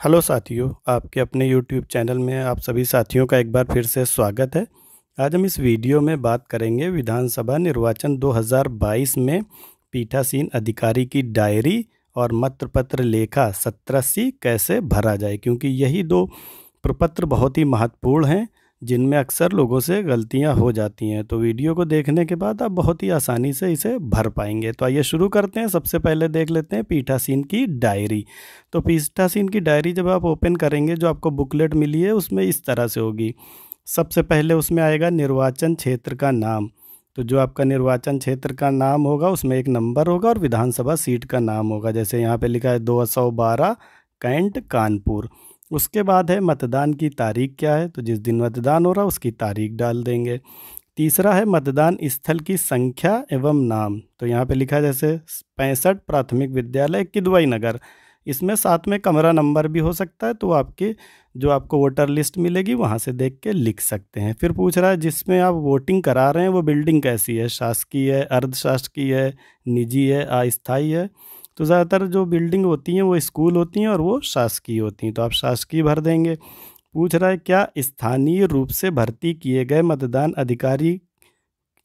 Hello साथियों, आपके अपने यूट्यूब चैनल में आप सभी साथियों का एक बार फिर से स्वागत है। आज हम इस वीडियो में बात करेंगे विधानसभा निर्वाचन 2022 में पीठासीन अधिकारी की डायरी और मतपत्र लेखा 17C कैसे भरा जाए, क्योंकि यही दो प्रपत्र बहुत ही महत्वपूर्ण हैं जिनमें अक्सर लोगों से गलतियां हो जाती हैं। तो वीडियो को देखने के बाद आप बहुत ही आसानी से इसे भर पाएंगे। तो आइए शुरू करते हैं। सबसे पहले देख लेते हैं पीठासीन की डायरी। तो पीठासीन की डायरी जब आप ओपन करेंगे, जो आपको बुकलेट मिली है उसमें इस तरह से होगी। सबसे पहले उसमें आएगा निर्वाचन क्षेत्र का नाम। तो जो आपका निर्वाचन क्षेत्र का नाम होगा उसमें एक नंबर होगा और विधानसभा सीट का नाम होगा। जैसे यहाँ पे लिखा है 212 कैंट कानपुर। उसके बाद है मतदान की तारीख क्या है, तो जिस दिन मतदान हो रहा है उसकी तारीख डाल देंगे। तीसरा है मतदान स्थल की संख्या एवं नाम। तो यहाँ पे लिखा है जैसे 65 प्राथमिक विद्यालय किदवई नगर। इसमें साथ में कमरा नंबर भी हो सकता है, तो आपके जो आपको वोटर लिस्ट मिलेगी वहाँ से देख के लिख सकते हैं। फिर पूछ रहा है जिसमें आप वोटिंग करा रहे हैं वो बिल्डिंग कैसी है, शासकीय है, अर्धशासकीय है, निजी है, अस्थायी है। तो ज़्यादातर जो बिल्डिंग होती हैं वो स्कूल होती हैं और वो शासकीय होती हैं, तो आप शासकीय भर देंगे। पूछ रहा है क्या स्थानीय रूप से भर्ती किए गए मतदान अधिकारी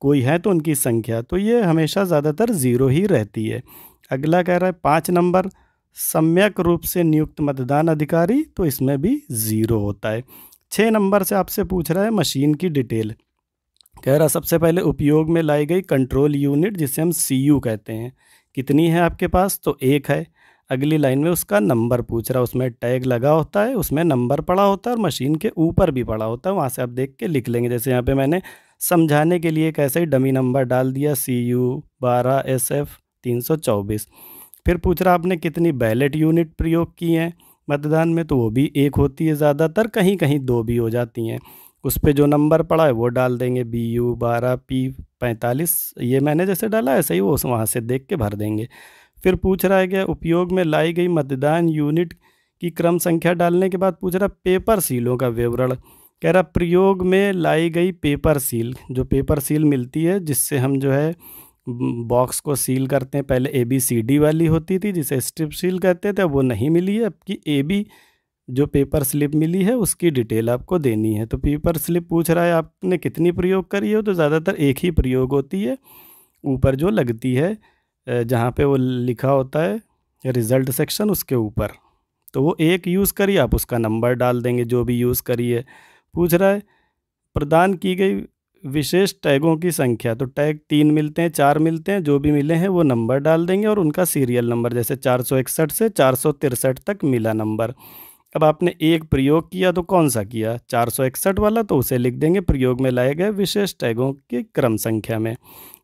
कोई है तो उनकी संख्या, तो ये हमेशा ज़्यादातर ज़ीरो ही रहती है। अगला कह रहा है 5 नंबर सम्यक रूप से नियुक्त मतदान अधिकारी, तो इसमें भी ज़ीरो होता है। 6 नंबर से आपसे पूछ रहा है मशीन की डिटेल। कह रहा सबसे पहले उपयोग में लाई गई कंट्रोल यूनिट, जिसे हम CU कहते हैं, कितनी है आपके पास, तो एक है। अगली लाइन में उसका नंबर पूछ रहा है, उसमें टैग लगा होता है, उसमें नंबर पड़ा होता है और मशीन के ऊपर भी पड़ा होता है, वहाँ से आप देख के लिख लेंगे। जैसे यहाँ पे मैंने समझाने के लिए एक ऐसे ही डमी नंबर डाल दिया, CU 12 SF 324। फिर पूछ रहा आपने कितनी बैलेट यूनिट प्रयोग की हैं मतदान में, तो वो भी एक होती है ज़्यादातर, कहीं कहीं दो भी हो जाती हैं। उस पे जो नंबर पड़ा है वो डाल देंगे, BU 12 P 45। ये मैंने जैसे डाला ऐसे ही वो वहाँ से देख के भर देंगे। फिर पूछ रहा है कि उपयोग में लाई गई मतदान यूनिट की क्रम संख्या डालने के बाद पूछ रहा पेपर सीलों का विवरण। कह रहा प्रयोग में लाई गई पेपर सील, जो पेपर सील मिलती है जिससे हम जो है बॉक्स को सील करते हैं, पहले ABCD वाली होती थी जिसे स्ट्रिप सील कहते थे, अब वो नहीं मिली है। अब की AB जो पेपर स्लिप मिली है उसकी डिटेल आपको देनी है। तो पेपर स्लिप पूछ रहा है आपने कितनी प्रयोग करी हो, तो ज़्यादातर एक ही प्रयोग होती है, ऊपर जो लगती है जहाँ पे वो लिखा होता है रिज़ल्ट सेक्शन उसके ऊपर, तो वो एक यूज़ करिए, आप उसका नंबर डाल देंगे जो भी यूज़ करिए। पूछ रहा है प्रदान की गई विशेष टैगों की संख्या, तो टैग 3 मिलते हैं, 4 मिलते हैं, जो भी मिले हैं वो नंबर डाल देंगे और उनका सीरियल नंबर, जैसे 461 से 463 तक मिला नंबर। अब आपने एक प्रयोग किया तो कौन सा किया, 461 वाला, तो उसे लिख देंगे प्रयोग में लाए गए विशेष टैगों की क्रम संख्या में।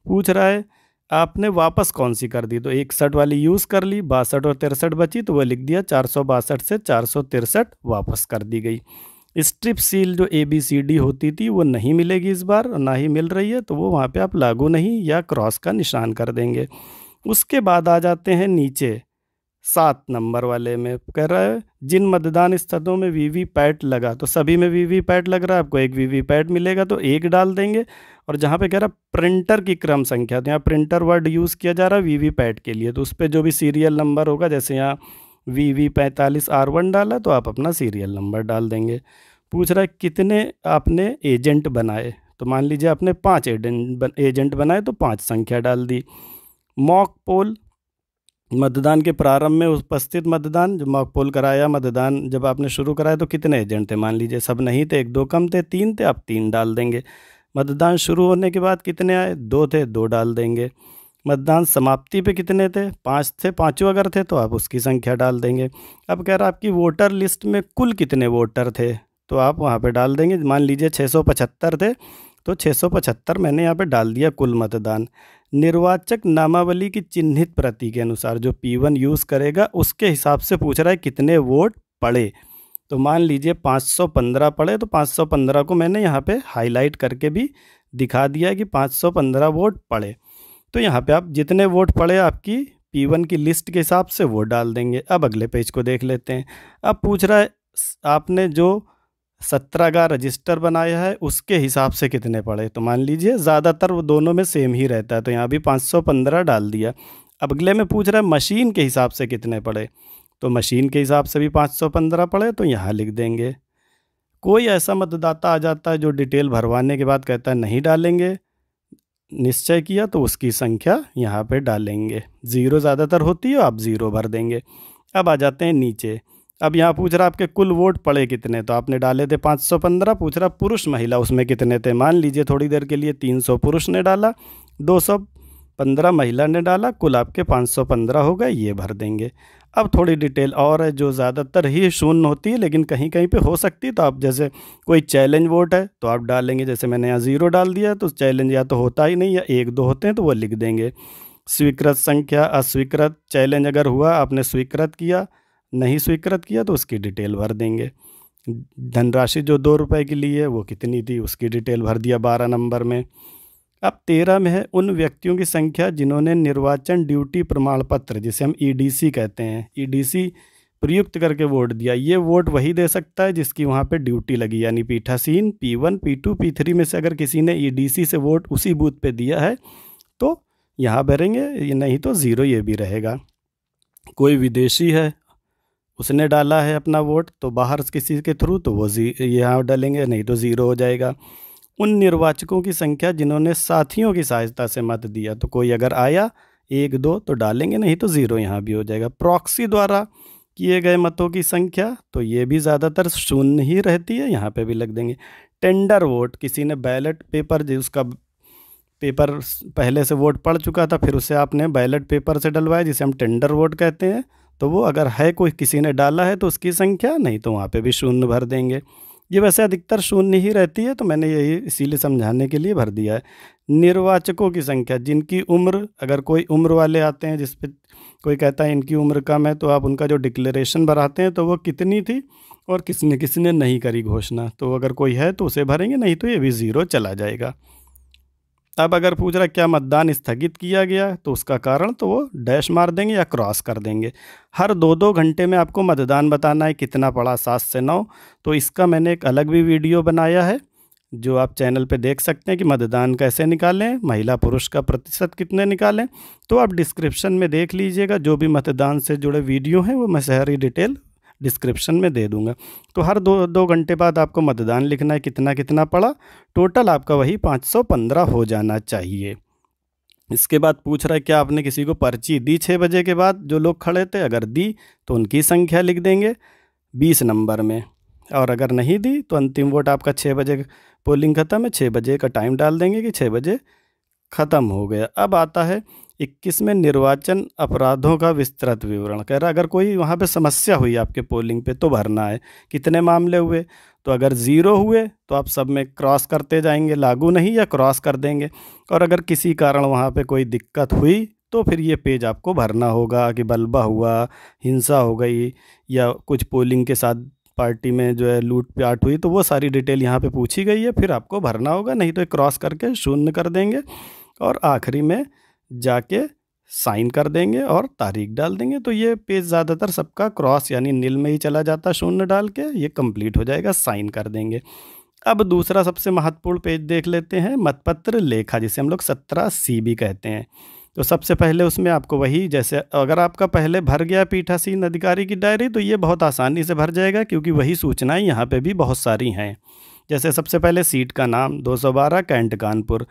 पूछ रहा है आपने वापस कौन सी कर दी, तो 61 वाली यूज़ कर ली, 62 और 63 बची तो वो लिख दिया, 462 से 463 वापस कर दी गई। स्ट्रिप सील जो ABCD होती थी वो नहीं मिलेगी इस बार, ना ही मिल रही है, तो वो वहाँ पे आप लागू नहीं या क्रॉस का निशान कर देंगे। उसके बाद आ जाते हैं नीचे 7 नंबर वाले में। कह रहा है जिन मतदान स्थलों में VVPAT लगा, तो सभी में VVPAT लग रहा है, आपको एक VVPAT मिलेगा तो एक डाल देंगे। और जहाँ पे कह रहा प्रिंटर की क्रम संख्या, तो यहाँ प्रिंटर वर्ड यूज़ किया जा रहा है VVPAT के लिए, तो उस पर जो भी सीरियल नंबर होगा, जैसे यहाँ VV45R1 डाला तो आप अपना सीरियल नंबर डाल देंगे। पूछ रहा है कितने आपने एजेंट बनाए, तो मान लीजिए आपने 5 एजेंट बनाए तो 5 संख्या डाल दी। मॉक पोल, मतदान के प्रारंभ में उपस्थित मतदान, जो मॉक पोल कराया मतदान जब आपने शुरू कराया तो कितने एजेंट थे, मान लीजिए सब नहीं थे, 1-2 कम थे, 3 थे, आप 3 डाल देंगे। मतदान शुरू होने के बाद कितने आए, 2 थे, 2 डाल देंगे। मतदान समाप्ति पे कितने थे, 5 थे, पाँचों अगर थे तो आप उसकी संख्या डाल देंगे। अब कह रहा आपकी वोटर लिस्ट में कुल कितने वोटर थे, तो आप वहाँ पे डाल देंगे, मान लीजिए 675 थे तो 675 मैंने यहाँ पे डाल दिया कुल मतदान। निर्वाचक नामावली की चिन्हित प्रति के अनुसार जो P1 यूज़ करेगा उसके हिसाब से पूछ रहा है कितने वोट पड़े, तो मान लीजिए 515 पड़े, तो 515 को मैंने यहाँ पे हाईलाइट करके भी दिखा दिया कि 515 वोट पड़े। तो यहाँ पे आप जितने वोट पड़े आपकी P1 की लिस्ट के हिसाब से वो डाल देंगे। अब अगले पेज को देख लेते हैं। अब पूछ रहा है आपने जो 17 का रजिस्टर बनाया है उसके हिसाब से कितने पड़े, तो मान लीजिए ज़्यादातर वो दोनों में सेम ही रहता है, तो यहाँ भी 515 डाल दिया। अब अगले में पूछ रहा है मशीन के हिसाब से कितने पड़े, तो मशीन के हिसाब से भी 515 पड़े तो यहाँ लिख देंगे। कोई ऐसा मतदाता आ जाता है जो डिटेल भरवाने के बाद कहता है नहीं डालेंगे, निश्चय किया, तो उसकी संख्या यहाँ पे डालेंगे। 0 ज़्यादातर होती है, आप 0 भर देंगे। अब आ जाते हैं नीचे। अब यहाँ पूछ रहा आपके कुल वोट पड़े कितने, तो आपने डाले थे 515। पूछ रहा पुरुष महिला उसमें कितने थे। मान लीजिए थोड़ी देर के लिए 300 पुरुष ने डाला, 215 महिला ने डाला, कुल आपके 515 हो गए, ये भर देंगे। अब थोड़ी डिटेल और है जो ज़्यादातर ही शून्य होती है, लेकिन कहीं कहीं पे हो सकती है। तो आप जैसे कोई चैलेंज वोट है तो आप डालेंगे, जैसे मैंने यहाँ 0 डाल दिया, तो चैलेंज या तो होता ही नहीं या 1-2 होते हैं तो वो लिख देंगे। स्वीकृत संख्या, अस्वीकृत, चैलेंज अगर हुआ आपने स्वीकृत किया, नहीं स्वीकृत किया तो उसकी डिटेल भर देंगे। धनराशि जो 2 रुपये की ली है वो कितनी थी, उसकी डिटेल भर दिया 12 नंबर में। अब 13 में है उन व्यक्तियों की संख्या जिन्होंने निर्वाचन ड्यूटी प्रमाण पत्र, जिसे हम ईडीसी कहते हैं, ईडीसी प्रयुक्त करके वोट दिया। ये वोट वही दे सकता है जिसकी वहाँ पे ड्यूटी लगी, यानी पीठासीन P1, P2, P3 में से अगर किसी ने ईडीसी से वोट उसी बूथ पे दिया है तो यहाँ भरेंगे, नहीं तो 0 ये भी रहेगा। कोई विदेशी है, उसने डाला है अपना वोट तो बाहर किसी के थ्रू, तो वो यहाँ डालेंगे, नहीं तो 0 हो जाएगा। उन निर्वाचकों की संख्या जिन्होंने साथियों की सहायता से मत दिया, तो कोई अगर आया 1-2 तो डालेंगे, नहीं तो 0 यहाँ भी हो जाएगा। प्रॉक्सी द्वारा किए गए मतों की संख्या, तो ये भी ज़्यादातर शून्य ही रहती है, यहाँ पे भी लग देंगे। टेंडर वोट, किसी ने बैलेट पेपर, जिसका पेपर पहले से वोट पड़ चुका था, फिर उसे आपने बैलेट पेपर से डलवाया, जिसे हम टेंडर वोट कहते हैं, तो वो अगर है कोई किसी ने डाला है तो उसकी संख्या, नहीं तो वहाँ पे भी शून्य भर देंगे। ये वैसे अधिकतर शून्य ही रहती है, तो मैंने यही इसीलिए समझाने के लिए भर दिया है। निर्वाचकों की संख्या, जिनकी उम्र, अगर कोई उम्र वाले आते हैं जिस पे कोई कहता है इनकी उम्र कम है, तो आप उनका जो डिक्लेरेशन भराते हैं तो वो कितनी थी और किसने नहीं करी घोषणा, तो अगर कोई है तो उसे भरेंगे, नहीं तो ये भी 0 चला जाएगा। अब अगर पूछ रहा है क्या मतदान स्थगित किया गया, तो उसका कारण, तो वो डैश मार देंगे या क्रॉस कर देंगे। हर 2-2 घंटे में आपको मतदान बताना है कितना पड़ा, 7 से 9। तो इसका मैंने एक अलग भी वीडियो बनाया है जो आप चैनल पे देख सकते हैं कि मतदान कैसे निकालें, महिला पुरुष का प्रतिशत कितने निकालें। तो आप डिस्क्रिप्शन में देख लीजिएगा, जो भी मतदान से जुड़े वीडियो हैं वो मैं सारी डिटेल डिस्क्रिप्शन में दे दूंगा। तो हर 2 घंटे बाद आपको मतदान लिखना है कितना कितना पड़ा, टोटल आपका वही 515 हो जाना चाहिए। इसके बाद पूछ रहा है क्या आपने किसी को पर्ची दी 6 बजे के बाद, जो लोग खड़े थे, अगर दी तो उनकी संख्या लिख देंगे 20 नंबर में, और अगर नहीं दी तो अंतिम वोट आपका 6 बजे पोलिंग ख़त्म है, 6 बजे का टाइम डाल देंगे कि 6 बजे ख़त्म हो गया। अब आता है 21 में निर्वाचन अपराधों का विस्तृत विवरण। कह रहा अगर कोई वहाँ पे समस्या हुई आपके पोलिंग पे तो भरना है, कितने मामले हुए, तो अगर 0 हुए तो आप सब में क्रॉस करते जाएंगे, लागू नहीं या क्रॉस कर देंगे। और अगर किसी कारण वहाँ पे कोई दिक्कत हुई तो फिर ये पेज आपको भरना होगा कि बलबा हुआ, हिंसा हो गई, या कुछ पोलिंग के साथ पार्टी में जो है लूट पाट हुई, तो वो सारी डिटेल यहाँ पे पूछी गई है, फिर आपको भरना होगा, नहीं तो क्रॉस करके शून्य कर देंगे और आखिरी में जाके साइन कर देंगे और तारीख डाल देंगे। तो ये पेज ज़्यादातर सबका क्रॉस यानी नील में ही चला जाता, शून्य डाल के ये कंप्लीट हो जाएगा, साइन कर देंगे। अब दूसरा सबसे महत्वपूर्ण पेज देख लेते हैं, मतपत्र लेखा, जिसे हम लोग 17C भी कहते हैं। तो सबसे पहले उसमें आपको वही, जैसे अगर आपका पहले भर गया पीठासीन अधिकारी की डायरी तो ये बहुत आसानी से भर जाएगा, क्योंकि वही सूचनाएं यहाँ पे भी बहुत सारी हैं। जैसे सबसे पहले सीट का नाम 212 कैंट कानपुर,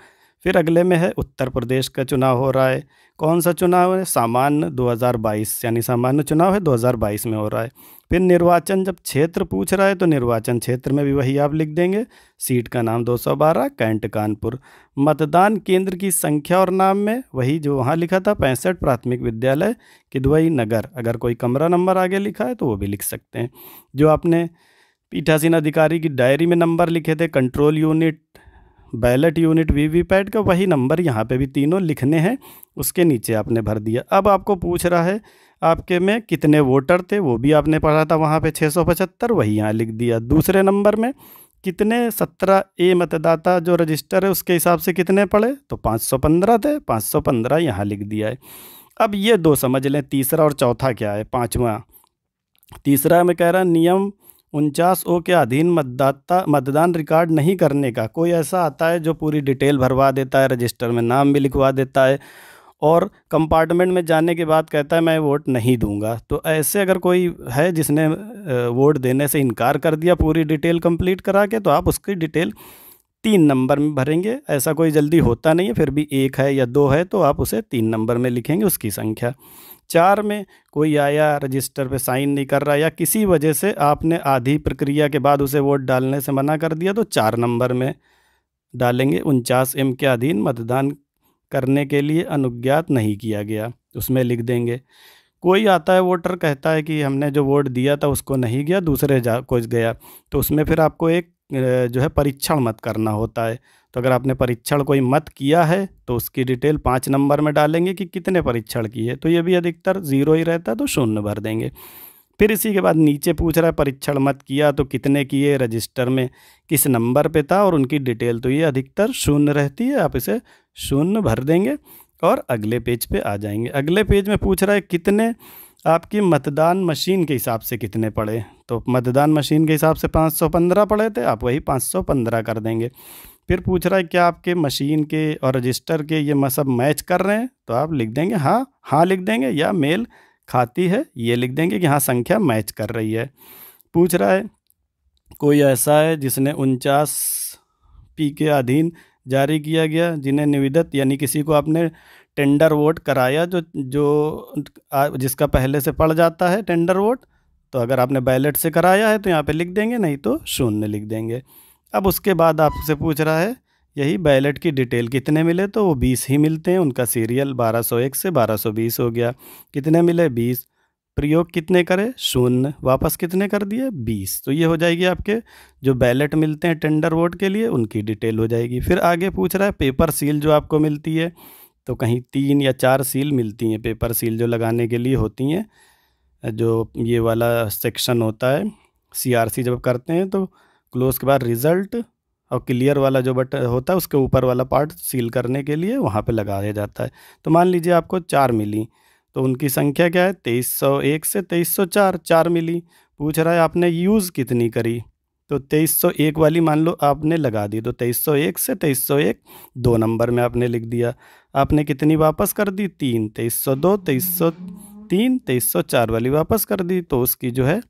फिर अगले में है उत्तर प्रदेश का चुनाव हो रहा है, कौन सा चुनाव है, सामान्य 2022, यानी सामान्य चुनाव है 2022 में हो रहा है। फिर निर्वाचन जब क्षेत्र पूछ रहा है तो निर्वाचन क्षेत्र में भी वही आप लिख देंगे, सीट का नाम 212 कैंट कानपुर। मतदान केंद्र की संख्या और नाम में वही जो वहाँ लिखा था 65 प्राथमिक विद्यालय किदवई नगर, अगर कोई कमरा नंबर आगे लिखा है तो वो भी लिख सकते हैं। जो आपने पीठासीन अधिकारी की डायरी में नंबर लिखे थे, control unit, ballot unit, VVPAT का, वही नंबर यहाँ पे भी तीनों लिखने हैं, उसके नीचे आपने भर दिया। अब आपको पूछ रहा है आपके में कितने वोटर थे, वो भी आपने पढ़ा था वहाँ पे 675, वही यहाँ लिख दिया। दूसरे नंबर में कितने 17A मतदाता जो रजिस्टर है उसके हिसाब से कितने पड़े, तो 515 थे, 515 यहाँ लिख दिया है। अब ये 2 समझ लें, तीसरा और चौथा क्या है, पाँचवा। तीसरा में कह रहा नियम 49O के अधीन मतदान रिकॉर्ड नहीं करने का। कोई ऐसा आता है जो पूरी डिटेल भरवा देता है, रजिस्टर में नाम भी लिखवा देता है और कंपार्टमेंट में जाने के बाद कहता है मैं वोट नहीं दूंगा। तो ऐसे अगर कोई है जिसने वोट देने से इनकार कर दिया पूरी डिटेल कंप्लीट करा के, तो आप उसकी डिटेल 3 नंबर में भरेंगे। ऐसा कोई जल्दी होता नहीं है, फिर भी 1 है या 2 है तो आप उसे 3 नंबर में लिखेंगे उसकी संख्या। 4 में कोई आया रजिस्टर पे साइन नहीं कर रहा या किसी वजह से आपने आधी प्रक्रिया के बाद उसे वोट डालने से मना कर दिया, तो 4 नंबर में डालेंगे 49M के अधीन मतदान करने के लिए अनुज्ञात नहीं किया गया, उसमें लिख देंगे। कोई आता है वोटर कहता है कि हमने जो वोट दिया था उसको नहीं गया, दूसरे कुछ गया, तो उसमें फिर आपको एक जो है परीक्षण मत करना होता है। तो अगर आपने परीक्षण कोई मत किया है तो उसकी डिटेल 5 नंबर में डालेंगे कि कितने परीक्षण किए, तो ये भी अधिकतर 0 ही रहता है तो 0 भर देंगे। फिर इसी के बाद नीचे पूछ रहा है परीक्षण मत किया तो कितने किए, रजिस्टर में किस नंबर पे था और उनकी डिटेल, तो ये अधिकतर 0 रहती है, आप इसे 0 भर देंगे और अगले पेज पे आ जाएंगे। अगले पेज में पूछ रहा है कितने आपकी मतदान मशीन के हिसाब से कितने पड़े, तो मतदान मशीन के हिसाब से 515 पड़े थे, आप वही 515 कर देंगे। फिर पूछ रहा है क्या आपके मशीन के और रजिस्टर के ये सब मैच कर रहे हैं, तो आप लिख देंगे हाँ हाँ लिख देंगे, या मेल खाती है ये लिख देंगे कि हाँ संख्या मैच कर रही है। पूछ रहा है कोई ऐसा है जिसने 49P के अधीन जारी किया गया, जिन्हें निविदत यानी किसी को आपने टेंडर वोट कराया जिसका पहले से पड़ जाता है टेंडर वोट, तो अगर आपने बैलेट से कराया है तो यहाँ पे लिख देंगे, नहीं तो 0 लिख देंगे। अब उसके बाद आपसे पूछ रहा है यही बैलेट की डिटेल कितने मिले, तो वो 20 ही मिलते हैं, उनका सीरियल 1201 से 1220 हो गया। कितने मिले 20, प्रयोग कितने करे 0, वापस कितने कर दिए 20, तो ये हो जाएगी आपके जो बैलेट मिलते हैं टेंडर वोट के लिए उनकी डिटेल हो जाएगी। फिर आगे पूछ रहा है पेपर सील जो आपको मिलती है, तो कहीं 3 या 4 सील मिलती हैं पेपर सील जो लगाने के लिए होती हैं। जो ये वाला सेक्शन होता है CRC जब करते हैं तो क्लोज के बाद रिज़ल्ट और क्लियर वाला जो बटन होता है उसके ऊपर वाला पार्ट सील करने के लिए वहाँ पे लगाया जाता है। तो मान लीजिए आपको 4 मिली, तो उनकी संख्या क्या है 2301 से 2304, 4 मिली। पूछ रहा है आपने यूज़ कितनी करी, तो 2301 वाली मान लो आपने लगा दी, तो 2301 से 2301 2 नंबर में आपने लिख दिया। आपने कितनी वापस कर दी 3, 2302, 2303, 2304 वाली वापस कर दी, तो उसकी जो है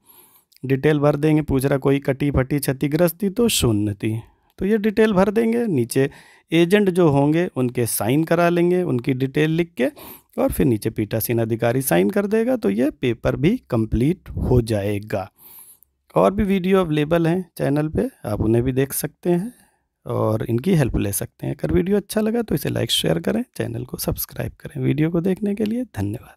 डिटेल भर देंगे। पूछ रहा कोई कटी फटी क्षतिग्रस्त थी, तो 0 थी, तो ये डिटेल भर देंगे। नीचे एजेंट जो होंगे उनके साइन करा लेंगे उनकी डिटेल लिख के, और फिर नीचे पीठासीन अधिकारी साइन कर देगा, तो ये पेपर भी कंप्लीट हो जाएगा। और भी वीडियो अवेलेबल हैं चैनल पे, आप उन्हें भी देख सकते हैं और इनकी हेल्प ले सकते हैं। अगर वीडियो अच्छा लगा तो इसे लाइक शेयर करें, चैनल को सब्सक्राइब करें। वीडियो को देखने के लिए धन्यवाद।